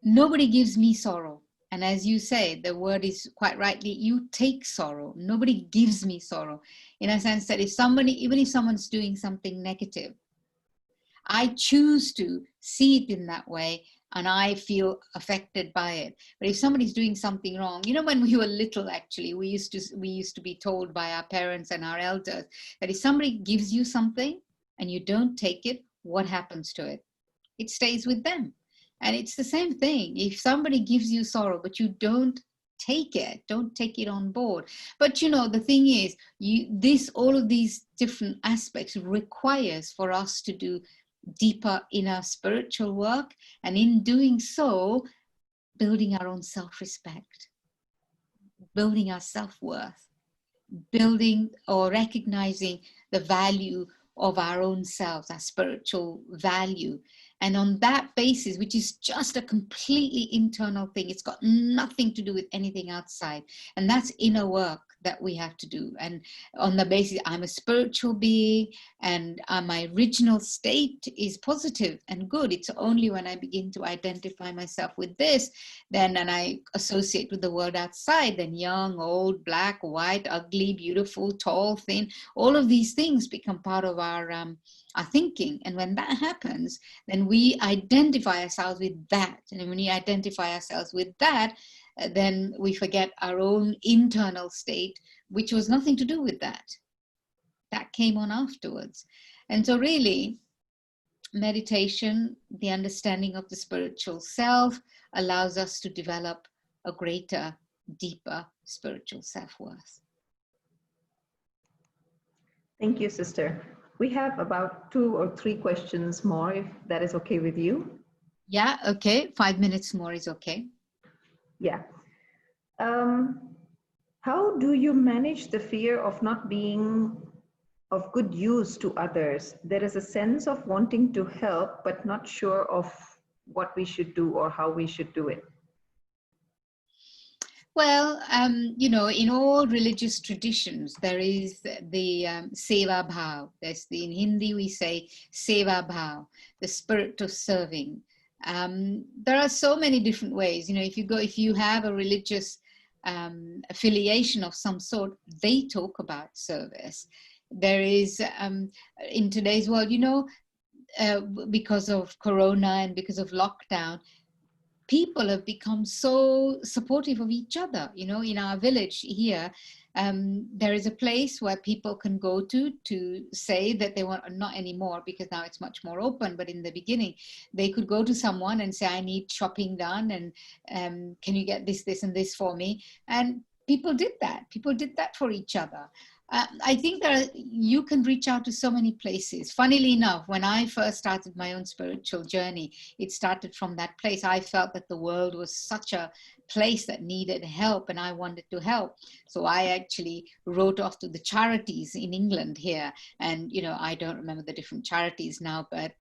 Nobody gives me sorrow. And as you say, the word is quite rightly, you take sorrow. Nobody gives me sorrow. In a sense that even if someone's doing something negative, I choose to see it in that way, and I feel affected by it. But if somebody's doing something wrong, when we were little, actually, we used to be told by our parents and our elders that if somebody gives you something and you don't take it, what happens to it? It stays with them. And it's the same thing. If somebody gives you sorrow, but you don't take it on board. But the thing is, all of these different aspects requires for us to do deeper inner spiritual work. And in doing so, building our own self-respect, building our self-worth, building or recognizing the value of our own selves, our spiritual value. And on that basis, which is just a completely internal thing, it's got nothing to do with anything outside. And that's inner work that we have to do. And on the basis, I'm a spiritual being, and my original state is positive and good. It's only when I begin to identify myself with this, then, and I associate with the world outside, then young, old, black, white, ugly, beautiful, tall, thin, all of these things become part of our thinking. And when that happens, then we identify ourselves with that. And when we identify ourselves with that, then we forget our own internal state, which was nothing to do with that. That came on afterwards. And so really, meditation, the understanding of the spiritual self, allows us to develop a greater, deeper spiritual self-worth. Thank you, sister. We have about 2 or 3 questions more, if that is okay with you. Yeah, okay. 5 minutes more is okay. Yeah. How do you manage the fear of not being of good use to others? There is a sense of wanting to help, but not sure of what we should do or how we should do it. Well, in all religious traditions, there is the seva bhav. In Hindi we say seva bhav, the spirit of serving. There are so many different ways. If you have a religious affiliation of some sort, they talk about service. There is, in today's world, because of Corona and because of lockdown, people have become so supportive of each other. In our village here, there is a place where people can go to say that they want, not anymore because now it's much more open, but in the beginning they could go to someone and say, I need shopping done, and can you get this and this for me? And people did that for each other. I think you can reach out to so many places. Funnily enough, when I first started my own spiritual journey, it started from that place. I felt that the world was such a place that needed help, and I wanted to help. So I actually wrote off to the charities in England here. And, I don't remember the different charities now, but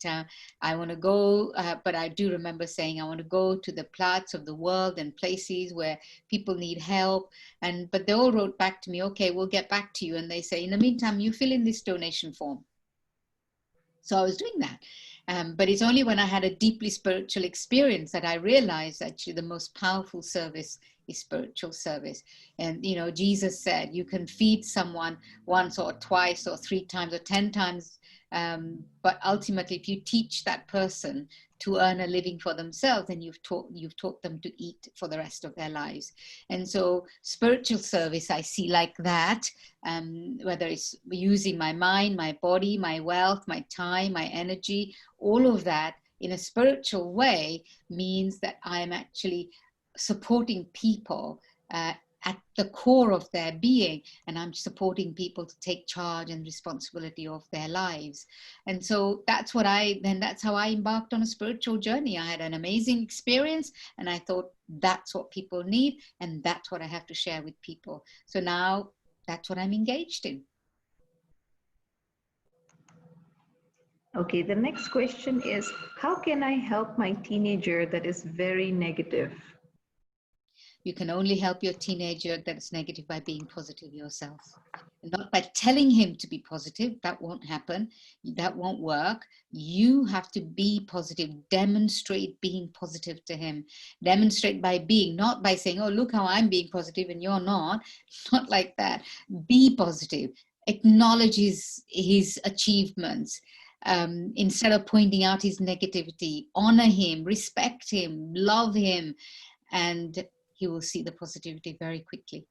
I want to go, but I do remember saying I want to go to the parts of the world and places where people need help. But they all wrote back to me, okay, we'll get back to you. And they say, in the meantime, you fill in this donation form. So I was doing that. But it's only when I had a deeply spiritual experience that I realized actually the most powerful service is spiritual service. And, Jesus said you can feed someone once or twice or 3 times or 10 times. But ultimately, if you teach that person to earn a living for themselves, then you've taught them to eat for the rest of their lives. And so spiritual service I see like that, whether it's using my mind, my body, my wealth, my time, my energy, all of that in a spiritual way means that I'm actually supporting people at the core of their being, and I'm supporting people to take charge and responsibility of their lives. And so that's how I embarked on a spiritual journey. I had an amazing experience, and I thought that's what people need, and that's what I have to share with people. So now that's what I'm engaged in. Okay, the next question is, how can I help my teenager that is very negative? You can only help your teenager that is negative by being positive yourself. And not by telling him to be positive. That won't happen. That won't work. You have to be positive. Demonstrate being positive to him. Demonstrate by being, not by saying, oh, look how I'm being positive and you're not. Not like that. Be positive. Acknowledge his achievements. Instead of pointing out his negativity, honor him, respect him, love him, and he will see the positivity very quickly.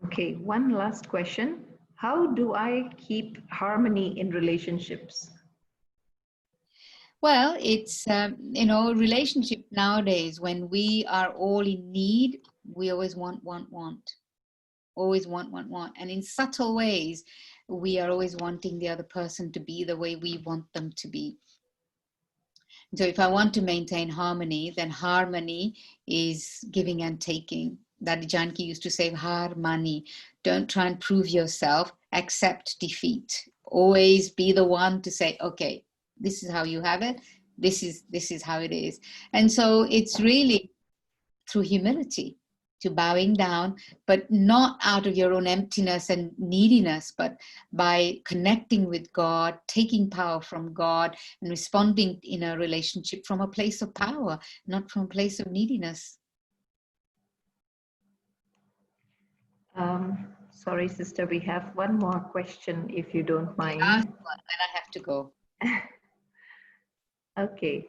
Okay, one last question. How do I keep harmony in relationships? Well, it's, relationship nowadays, when we are all in need, we always want. Always want. And in subtle ways, we are always wanting the other person to be the way we want them to be. So if I want to maintain harmony, then harmony is giving and taking. Daddy Janki used to say, harmony. Don't try and prove yourself, accept defeat. always be the one to say, okay, this is how you have it. This is how it is. And so it's really through humility, to bowing down, but not out of your own emptiness and neediness, but by connecting with God, taking power from God, and responding in a relationship from a place of power, not from a place of neediness. Sorry, sister, we have one more question, if you don't The last mind. one, then I have to go. Okay.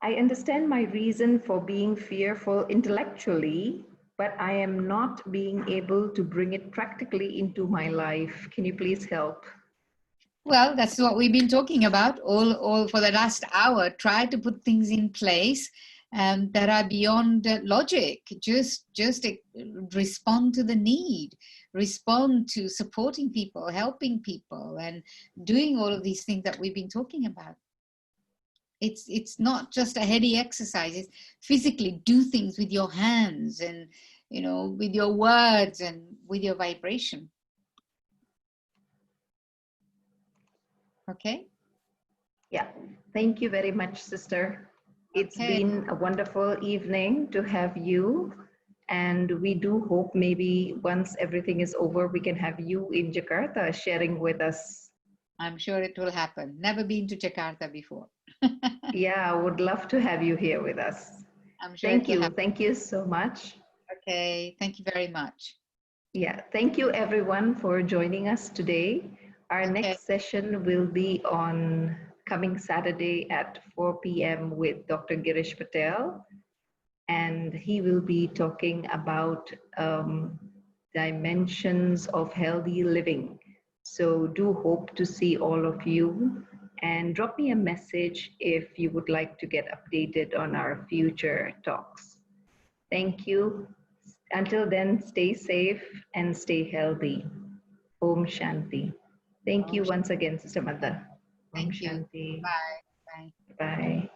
I understand my reason for being fearful intellectually, but I am not being able to bring it practically into my life. Can you please help? Well, that's what we've been talking about all for the last hour. Try to put things in place that are beyond logic. Just respond to the need, respond to supporting people, helping people, and doing all of these things that we've been talking about. It's not just a heady exercise. It's physically do things with your hands and with your words and with your vibration. Okay. Yeah, thank you very much, sister. It's Okay. been a wonderful evening to have you. And we do hope maybe once everything is over, we can have you in Jakarta sharing with us. I'm sure it will happen. Never been to Jakarta before. Yeah, I would love to have you here with us. I'm sure it Thank will you. happen. Thank you so much. Okay. Thank you very much. Yeah, thank you everyone for joining us today. Our Okay. next session will be on coming Saturday at 4 p.m. with Dr. Girish Patel. And he will be talking about dimensions of healthy living. So do hope to see all of you, and drop me a message if you would like to get updated on our future talks. Thank you. Until then, stay safe and stay healthy. Om Shanti. Thank you once again, Sister Manda. Om Thank you. Shanti. Bye. Bye. Bye.